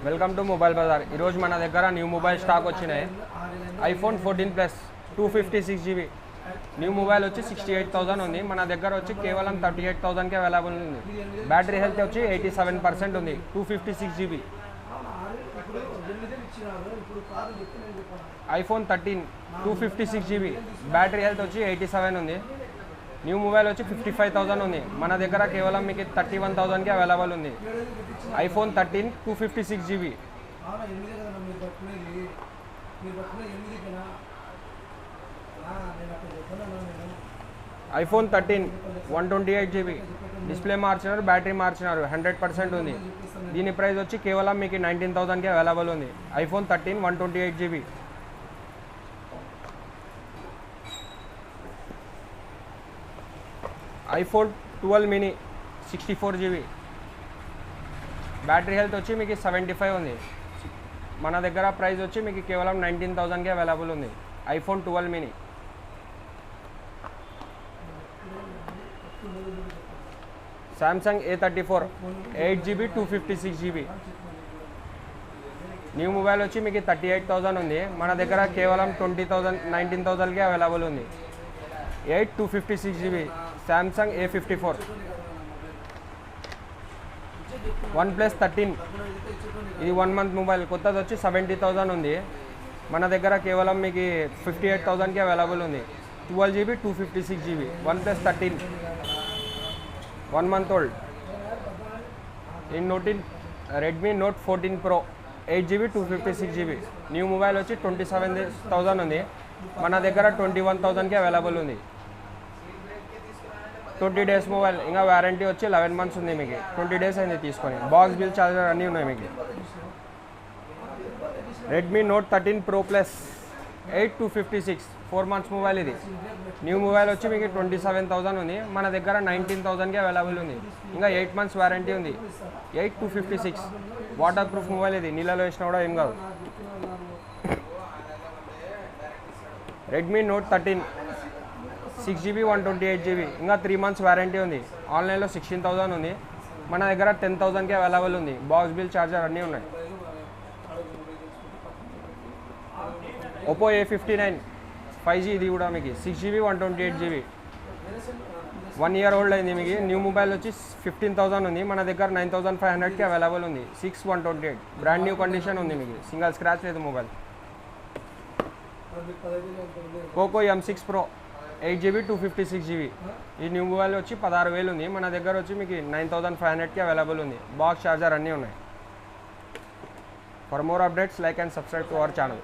Welcome to mobile Bazar. ఈరోజు మన దగ్గర న్యూ మొబైల్ స్టాక్ వచ్చినాయి. IPhone 14 plus 256 GB new mobile వచ్చి 68,000 ఉంది. మన దగ్గర వచ్చి కేవలం 38,000కే అవైలబుల్ ఉంది. బ్యాటరీ హెల్త్ వచ్చి 87% ఉంది. 256 GB iPhone 13 256 GB battery health వచ్చి 87 ఉంది. న్యూ మొబైల్ వచ్చి 55,000 ఉంది. మన దగ్గర కేవలం మీకు 31,000కే అవైలబుల్ ఉంది. IPhone 13 256 GB iPhone 13 128 GB display మార్చినారు, బ్యాటరీ మార్చినారు, 100% ఉంది. దీని ప్రైస్ వచ్చి కేవలం మీకు 19,000కే అవైలబుల్ ఉంది. IPhone 13 128 GB iPhone 12 mini 64 GB battery health వచ్చి మీకు 75 ఉంది. మన దగ్గర ప్రైస్ వచ్చి మీకు కేవలం 19,000కే అవైలబుల్ ఉంది. IPhone 12 mini Samsung A34 8 GB 256 GB new mobile వచ్చి మీకు 38,000 ఉంది. మన దగ్గర కేవలం 19,000కే అవైలబుల్ ఉంది. 8 256 GB సామ్సంగ్ A54 OnePlus 13 ఇది 1 మంత్ మొబైల్, కొత్తది వచ్చి 70,000 ఉంది. మన దగ్గర కేవలం మీకు 58,000కే అవైలబుల్ ఉంది. 12 GB 256 GB OnePlus 13 1 month old. Redmi note 14 Pro 8 GB 256 GB new mobile వచ్చి 27,000 ఉంది. మన దగ్గర 21,000కే అవైలబుల్ ఉంది. 20 డేస్ మొబైల్, ఇంకా వారంటీ వచ్చి 11 మంత్స్ ఉంది. మీకు 20 డేస్ అయింది తీసుకొని. బాక్స్ బిల్ ఛార్జర్ అన్నీ ఉన్నాయి మీకు. Redmi note 13 Pro Plus 8 256 4 months mobile ఇది. న్యూ మొబైల్ వచ్చి మీకు 27,000 ఉంది. మన దగ్గర 19,000కే అవైలబుల్ ఉంది. ఇంకా 8 మంత్స్ వారంటీ ఉంది. 8 256 వాటర్ ప్రూఫ్ మొబైల్ ఇది, నీళ్ళలో వేసినా కూడా ఏం కాదు. రెడ్మీ నోట్ 13 6 GB 128 GB ఇంకా 3 మంత్స్ వారంటీ ఉంది. ఆన్లైన్లో 16,000 ఉంది. మన దగ్గర 10,000కే అవైలబుల్ ఉంది. బాక్స్ బిల్ ఛార్జర్ అన్నీ ఉన్నాయి. ఒప్పో A59 5G ఇది కూడా మీకు 6 GB 128 GB 1 ఇయర్ ఓల్డ్ అయింది. మీకు న్యూ మొబైల్ వచ్చి 15,000 ఉంది. మన దగ్గర 9,500కి అవైలబుల్ ఉంది. 6 128 బ్రాండ్ న్యూ కండిషన్ ఉంది. మీకు సింగల్ స్క్రాచ్ లేదు mobile. Poco M6 Pro 8 GB 256 GB ఈ న్యూ మొబైల్ వచ్చి 16,000 ఉంది. మన దగ్గర వచ్చి మీకు 9,500కి అవైలబుల్ ఉంది. బాక్స్ ఛార్జర్ అన్నీ ఉన్నాయి. For more updates like and subscribe to our channel.